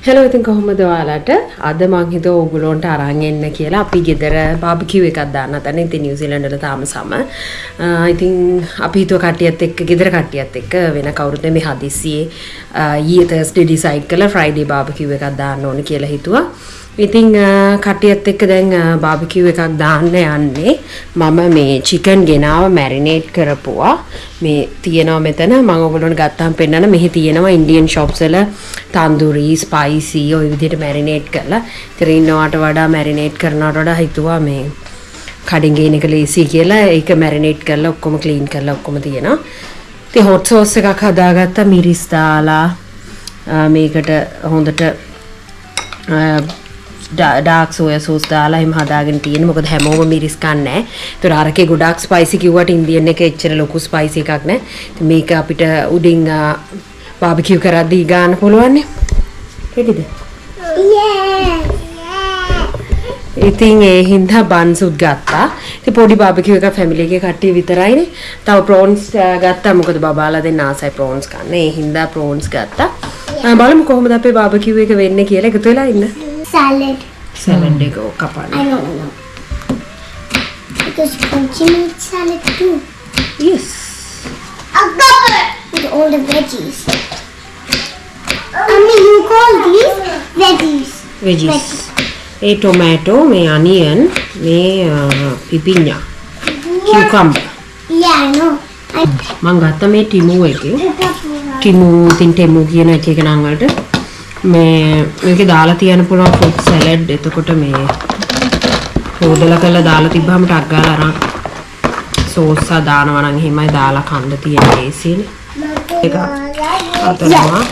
Hello, ඉතින් කොහොමද ඔයාලට? අද මං හිතුවා ඕගොල්ලන්ට අරන් එන්න කියලා අපි ගෙදර බාබිකියු එකක් දාන්න හදන. ඉතින් නිව්සීලන්ත වල තාම සම. ඉතින් අපි හිතුවා කට්ටියත් එක්ක ගෙදර කට්ටියත් එක්ක වෙන කවුරුත් නෙමෙයි හදිස්සියේ ඊයේ Thursday decide කළා Friday බාබිකියු එකක් දාන්න ඕනේ කියලා හිතුවා. ඉතින් කට්ටියත් එක්ක දැන් බාබිකියු එකක් දාන්න යන්නේ. මම මේ chicken ගෙනාව marinate කරපුවා. මේ තියෙනවා මෙතන මම ඔයගොල්ලන්ට ගත්තාම පෙන්නන මෙහි තියෙනවා Indian shops වල tandoori spicy ඔය විදිහට marinate කරලා. ඉතින් ඉන්නවට වඩා marinate කරනවට වඩා හිතුවා මේ කඩින් ගේන එක ලේසි කියලා ඒක marinate කරලා ඔක්කොම clean කරලා ඔක්කොම තියෙනවා. ඉතින් hot sauce එකක් හදාගත්තා මිරිස් දාලා මේකට හොඳට dark soya sauce දාලා එහෙම හදාගෙන තියෙන මොකද හැමෝම මිරිස් කන්නේ නැහැ. ඒතර අරකේ ගොඩක් spicy කිව්වට Indian එකේ එච්චර ලොකු spicy එකක් නැහැ. ඉතින් මේක අපිට උඩින් barbecue කරද්දී ගන්න පුළුවන් නේ. readyද? ඉතින් ඒ හින්දා බන්සුත් ගත්තා. ඉතින් පොඩි barbecue එකක් family එකේ කට්ටිය විතරයිනේ. තව prawns ගත්තා මොකද බබාලා දෙන්න ආසයි prawns කන්න. ඒ හින්දා prawns ගත්තා. බලමු කොහොමද අපේ barbecue එක වෙන්නේ කියලා එකතු වෙලා ඉන්න. Salad. Salad එක කපන්න. I don't know. Because Punchi made salad too. Yes. With all the veggies. I mean, you call these veggies. Veggies. A tomato, me onion, me pipinya, cucumber. Yeah, I know. මං ගත්ත මේ ටිමු එකේ. ටිමු තින් ටිමු කියන එක නම් වලට මේ මේකේ දාලා තියන්න පුළුවන් fruit salad. එතකොට මේ හොදලා කරලා දාලා තිබ්බහම ටක් ගාලා අරන් සෝස් ආ දානවා නම් එහෙමයි දාලා කන්න තියෙන ලේසියනේ. ඒක අතනවා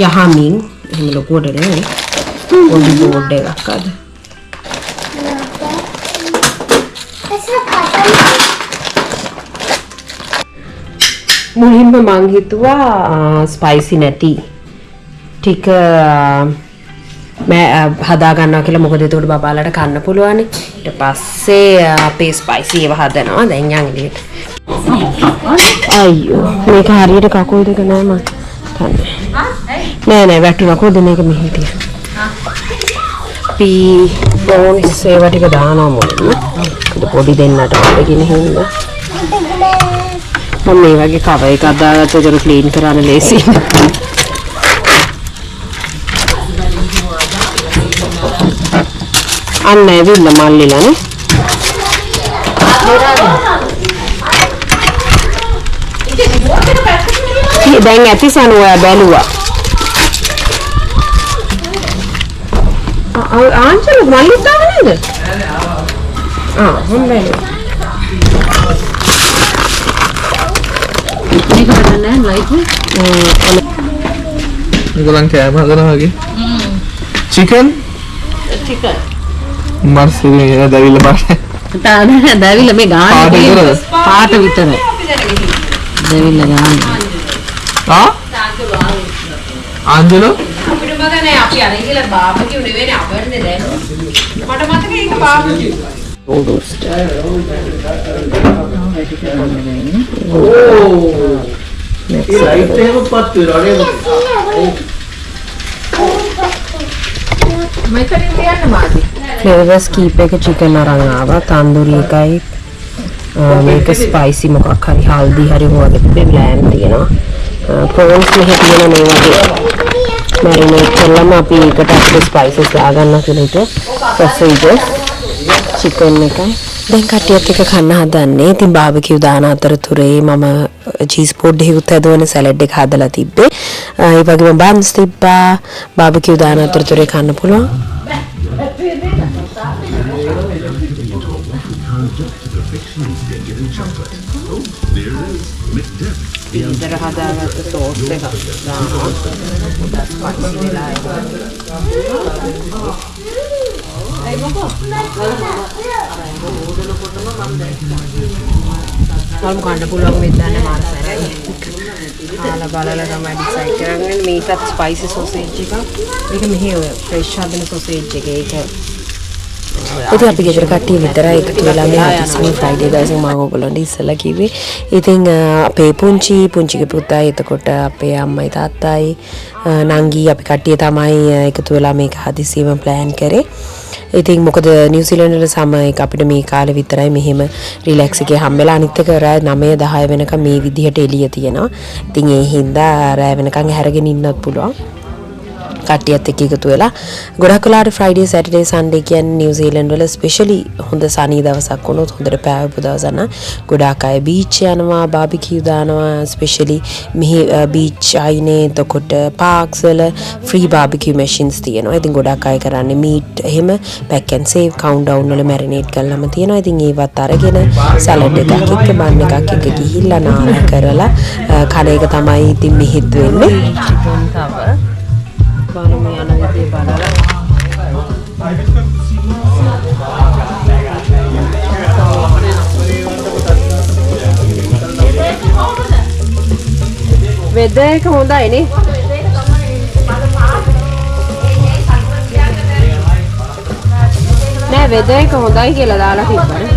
යහමින් එහෙම ලොකුවට නෙවෙයි. පොඩි බෝඩ් එකක් අද. මුලින්ම මං හිතුවා ස්පයිසි නැති ටික හදා ගන්නවා කියලා මොකද එතකොට බබාලට කන්න පුළුවන්. ඊට පස්සේ අපේ ස්පයිසි ඒවා හදනවා. දැන් යන් එළියට. අයියෝ මේක හරියට කකුල් දෙක නෑ මං කන්නේ. නෑ වැටුණා කොහොද මේක මෙහෙ තියන්න. අපි prawns ඒවා ටික දානවා මොකද පොඩි දෙන්නට වඩගෙන හින්දා. මම මේ වගේ කවර් එකක් දාගත්තා ඒක ක්ලීන් කරන්න ලේසි. අන්න ඇවිල්ලා මල්ලිලානේ. දැන් ඇති සනුවා බැලුවා. ආන්චල මල්ලි තාම නේද? හොඳයි. මේක බලන්න ලයිට් ඒගොල්ලන් කෑම හදනවා වගේ. chicken මර්සිනේ දැවිල්ල පාට. දැවිල්ල මේ ගානේ පාට විතරයි. දැවිල්ල ගාන. ආන්ජලෝ අපිට මතක නෑ අපි අර ඉතල බාබකියු නෙවෙයිනේ අපරනේ දැන්. මට මතකයි ඒක බාබකියු. ඕඩෝස්ට්. ඒ ලයිට් එකක් පත් වෙනවා මෙතනින් තියන්න මාදි. ෆ්ලේවර්ස් කීප එක chicken අරන් ආවා. තන්දූරි එකයි මේක ස්පයිසි මොකක් හරි හල්දි හරි වගේ තිබේ බ්ලෑන්ඩ් තියෙනවා. prawns මෙහි තියෙන මේ වගේ marinate කරලම අපි ඒකට අපේ ස්පයිසස් දාගන්න කියලා හිතුවා. sausages chicken එකයි. දැන් කට්ටියත් එක කන්න හදන්නේ. ඉතින් බාබකියු දාන අතරතුරේ මම චීස් පොඩ් එකකුත් හදවන සලාඩ් එක හදලා තිබ්බේ. ඒ වගේම බන්ස් තිබ්බා. බාබකියු දාන අතරතුරේ කන්න පුළුවන්. ඉතර හදාගත්ත සෝස් එකක් දානවා. ස්පයිසි වෙලා ඒක. මම කන්න පුළුවන් වෙද්දන්න මාසරයි. ආලා බලලා තමයි ඩිසයිඩ් කරන්නේ. මේකත් ස්පයිසි සොසේජ් එකක්. මේක මෙහි ඔය ෆ්‍රෙෂ් හදන සොසේජ් එක. ඒක ඉතින් අපි ගෙදර කට්ටිය විතරයි එකතු වෙලා මේ හදිස්සියෙන් ෆ්‍රයිඩේ දවසේ මම ඔයගොල්ලන්ට ඉස්සලා කිව්වේ. ඉතින් අපේ පුංචිගේ පුතා එතකොට අපේ අම්මයි තාත්තයි නංගි අපි කට්ටිය තමයි එකතු වෙලා මේක හදිස්සියෙම ප්ලෑන් කරේ. ඉතින් මොකද නිව්සීලන්තේ සමයක අපිට මේ කාලේ විතරයි මෙහෙම රිලැක්ස් එකේ හම්බෙලා අනිත් එක රෑ 9-10 වෙනකම් මේ විදිහට එළිය තියෙනවා. ඉතින් ඒ හින්දා රෑ වෙනකම් හැරගෙන ඉන්නත් පුළුවන්. කට්ටියත් එක්ක එකතු වෙලා ගොඩක් වෙලාවට ෆ්‍රයිඩේ සැටර්ඩේ සන්ඩේ කියන්නේ නිව්සීලන්ත වල ස්පෙෂලි හොඳ සනී දවසක් වුණොත් හොඳට පෑවපු දවසක් නම් ගොඩාක් අය බීච් යනවා බාබිකියු දානවා ස්පෙෂලි මෙහි බීච් අයිනේ එතකොට පාර්ක්ස් වල ෆ්‍රී බාබිකියු මැෂින්ස් තියෙනවා. ඉතින් ගොඩක් අය කරන්නේ මීට් එහෙම පැක් ඇන්ඩ් සේව් කවුන්ට්ඩවුන් වල මැරිනේට් කරලාම තියෙනවා. ඉතින් ඒවත් අරගෙන සලාඩ් එකක් එක්ක බන් එකක් එක්ක ගිහිල්ලා නාලා කරලා කන එක තමයි ඉතින් මෙහෙත් වෙන්නේ. බලමු යන විදිය බලලා වෙදර් එක හොඳයි නේ නෑ වෙදර් එක හොඳයි කියලා දාලා තිබ්බනේ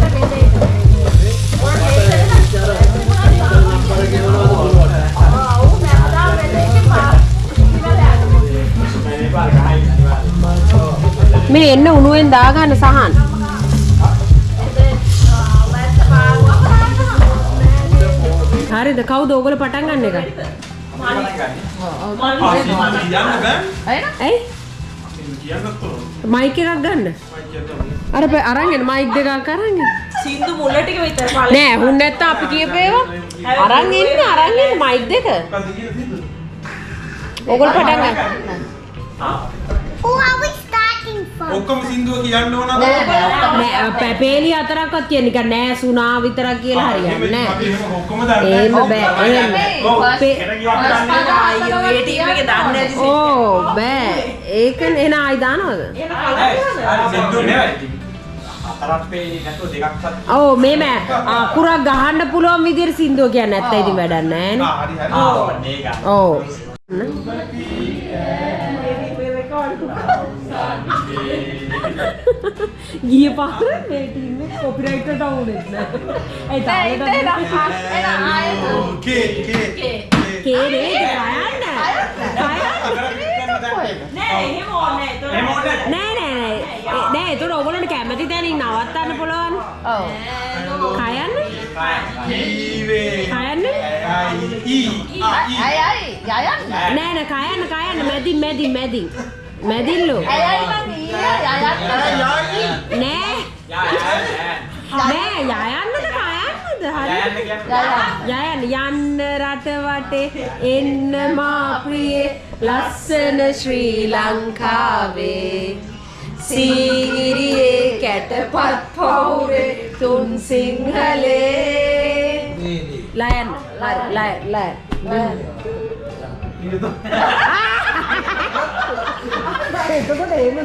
මේ එන්න උණුවෙන් දාගන්න සහන්. හරිද කවුද ඕගොල්ලෝ පටන් ගන්න එක? ඇයි? මයික් එකක් ගන්න. අර අරන් මයික් දෙකක් අරන්. සින්දු මුල ටික විතර නෑ හුන් නැත්තම් අපි කියපේවා. අරන් එන්න මයික් දෙක. ඕගොල්ලෝ පටන් ගන්න. Who are we starting from? ඔක්කොම සින්දුව කියන්න ඕනද? නෑ පේලි හතරක්වත් කියන එක නෑ සුනා විතරක් කියලා හරියන්නේ නෑ. ඔක්කොම දන්නේ. එහෙම බෑ. එහෙම. අයියෝ මේ ටීම් එකේ දාන්න නැති ඕ බෑ. ඒකනේ එන ආයි දානවද? සින්දුව නෙවෙයි. හතරක් පේලි නැතුව දෙකක්වත්. ඔව් මේම අකුරක් ගහන්න පුළුවන් විදිහට සින්දුව කියන්නේ නැත්නම් ඉතින් වැඩක් නෑනේ. හරි. ඔව්. ගිය පාර මේ ටීම් එක කොපිරයිට් එකට වුණේ නැහැ. ඒ තාලේ කේ කේනේ කයන්න. නෑ එහෙම ඕනේ නෑ ඒතකොට ඕගොල්ලන්ට කැමති තැනින් නවත්තන්න පුළුවන්. ඔව්. කයන්න. කයන්න. නෑ කයන්න මැදින්. මැදින්ලෝ. නෑ යයන්නද කයන්නද හරි යන්න රට වටේ එන්න මා ප්‍රියේ ලස්සන ශ්‍රී ලංකාවේ සීගිරියේ කැටපත් පවුරේ තුන් සිංහලේ ලයන්න එතකොට එහෙම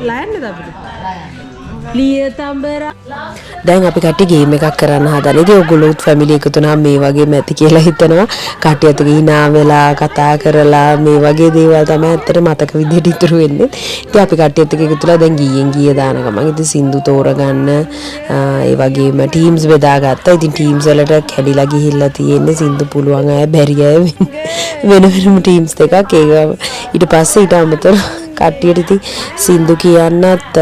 ලයන්නද අපිට දැන් අපි කට්ටිය ගේම් එකක් කරන්න හදන. ඉතින් ඔයගොල්ලෝත් ෆැමිලි එකතු වුණාම මේ වගේ මැති කියලා හිතනවා. කට්ටියත් ගිහිනා වෙලා කතා කරලා මේ වගේ දේවල් තමයි ඇත්තට මතක විදිහට ඉතුරු වෙන්නේ. ඉතින් අපි කට්ටියත් එක්ක එකතුලා දැන් ගිය දාන ගමන් ඉතින් සින්දු තෝරගන්න ඒ වගේම ටීම්ස් බෙදාගත්තා. ඉතින් ටීම්ස් වලට කැඩිලා ගිහිල්ලා තියෙන්නේ සින්දු පුළුවන් අය බැරි අය වෙනම ටීම්ස් දෙකක්. ඒක ඊට පස්සේ ඊට අමතරව කට්ටියට ඉතින් සින්දු කියන්නත්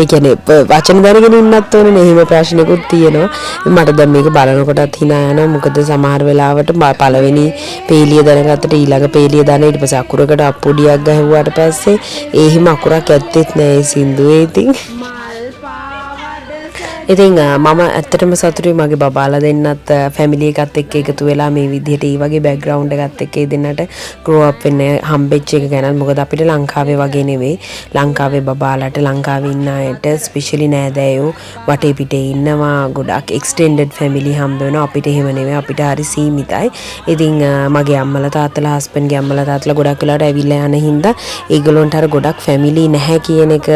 ඒ කියන්නේ වචන දැනගෙන ඉන්නත් ඕනේ නේ. එහෙම ප්‍රශ්නකුත් තියෙනවා. මට දැන් මේක බලනකොටත් hina යනවා. මොකද සමහර වෙලාවට පළවෙනි පේලිය දැනගත්තට ඊළඟ පේලිය දාන ඊට පස්සේ අකුරකට අප්පුඩියක් ගහුවාට පස්සේ ඒ හිම අකුරක් ඇත්තෙත් නෑ ඒ සින්දුවේ. ඉතින් ඉතින් මම ඇත්තටම සතුටුයි මගේ බබාලා දෙන්නත් ෆැමිලි එකත් එක්ක එකතු වෙලා මේ විදිහට ඒ වගේ බෑග්ග්‍රවුන්ඩ් එකත් එක්ක ඒ දෙන්නට grow up වෙන්න හම්බෙච්ච එක ගැන. මොකද අපිට ලංකාවේ වගේ නෙවෙයි. ලංකාවේ බබාලාට ලංකාවේ ඉන්න අයට ස්පෙෂලි නෑදෑයෝ වටේ පිටේ ඉන්නවා. ගොඩක් extended family හම්බ වෙනවා. අපිට එහෙම නෙවෙයි. අපිට හරි සීමිතයි. ඉතින් මගේ අම්මලා තාත්තලා හස්බන්ඩ්ගේ අම්මලා තාත්තලා ගොඩක් වෙලාවට ඇවිල්ලා යන හින්දා ඒගොල්ලන්ට අර ගොඩක් ෆැමිලි නැහැ කියන එක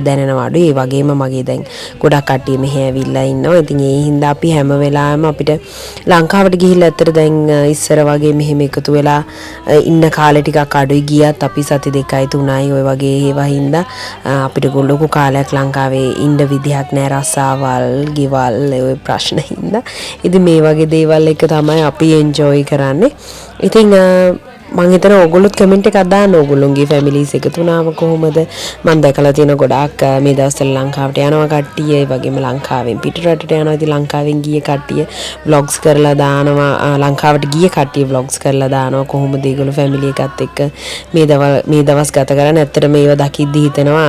දැනෙනවා අඩු. ඒ වගේම මගේ දැන් ගොඩක් කට්ටිය මෙහෙ ඇවිල්ලා ඉන්නවා. ඉතින් ඒ හින්දා අපි හැම වෙලාවෙම අපිට ලංකාවට ගිහිල්ලා ඇත්තට දැන් ඉස්සර වගේ මෙහෙම එකතු වෙලා ඉන්න කාලේ ටිකක් අඩුයි. ගියත් අපි සති 2යි 3යි ඔය වගේ ඒවා හින්දා අපිට ලොකු කාලයක් ලංකාවේ ඉන්න විදිහක් නෑ. රස්සාවල්, ගෙවල් ඔය ප්‍රශ්න හින්දා. ඉතින් මේ වගේ දේවල් එක තමයි අපි එන්ජොයි කරන්නේ. ඉතින් මම හිතන ඕගොල්ලොත් කමෙන්ට් එකක් දාන්න ඕගොල්ලොන්ගේ ෆැමිලිස් එකතු වුණාම කොහොමද. මම දැකලා තියෙන ගොඩාක් මේ දවස්වල ලංකාවට යනවා කට්ටිය. ඒ වගේම ලංකාවෙන් පිටරටට යනවා. ඉතින් ලංකාවෙන් ගිය කට්ටිය vlogs කරලා දානවා. ලංකාවට ගිය කට්ටිය vlogs කරලා දානවා. කොහොමද ඒගොල්ලෝ ෆැමිලි එකත් එක්ක මේ දවස් ගත කරන්නේ. ඇත්තට මේව දකිද්දි හිතෙනවා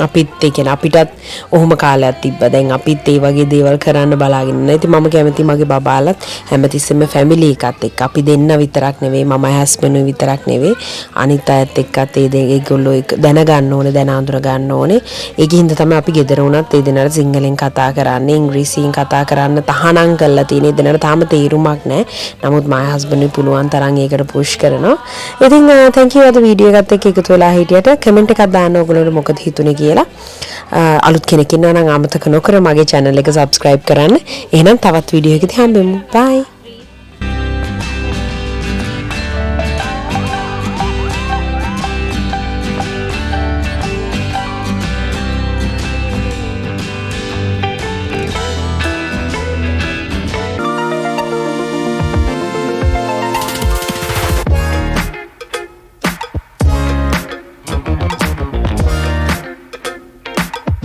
අපිත් ඒ කියන්නේ අපිටත් ඔහොම කාලයක් තිබ්බා. දැන් අපිත් ඒ වගේ දේවල් කරන්න බලාගෙන ඉන්නවා. ඉතින් මම කැමති මගේ බබාලත් හැමතිස්සෙම ෆැමිලි එකත් එක්ක අපි දෙන්න විතරක් නෙවෙයි, මම හස්බන්ඩ් විතරක් නෙවෙයි, අනිත් අයත් එක්කත් ඒගොල්ලෝ දැනගන්න ඕනේ, දැන අඳුර ගන්න ඕනේ. ඒකින් හින්දා තමයි අපි ගෙදර වුණත් ඒ දෙනාට සිංහලෙන් කතා කරන්නේ, ඉංග්‍රීසියෙන් කතා කරන්න තහනම් කරලා තියෙන. ඒ දෙනාට තාම තේරුමක් නැහැ. නමුත් මගේ හස්බන්ඩ් පුළුවන් තරම් ඒකට පුෂ් කරනවා. ඉතින් thank you අද වීඩියෝ එකත් එක්ක එකතු වෙලා හිටියට. කමෙන්ට් එකක් දාන්න ඕගොල්ලෝ මොකද හිතුනේ කියලා. අලුත් කෙනෙක් ඉන්නවා නම් අමතක නොකර මගේ channel එක subscribe කරන්න. එහෙනම් තවත් වීඩියෝ එකකින් හම්බෙමු. bye.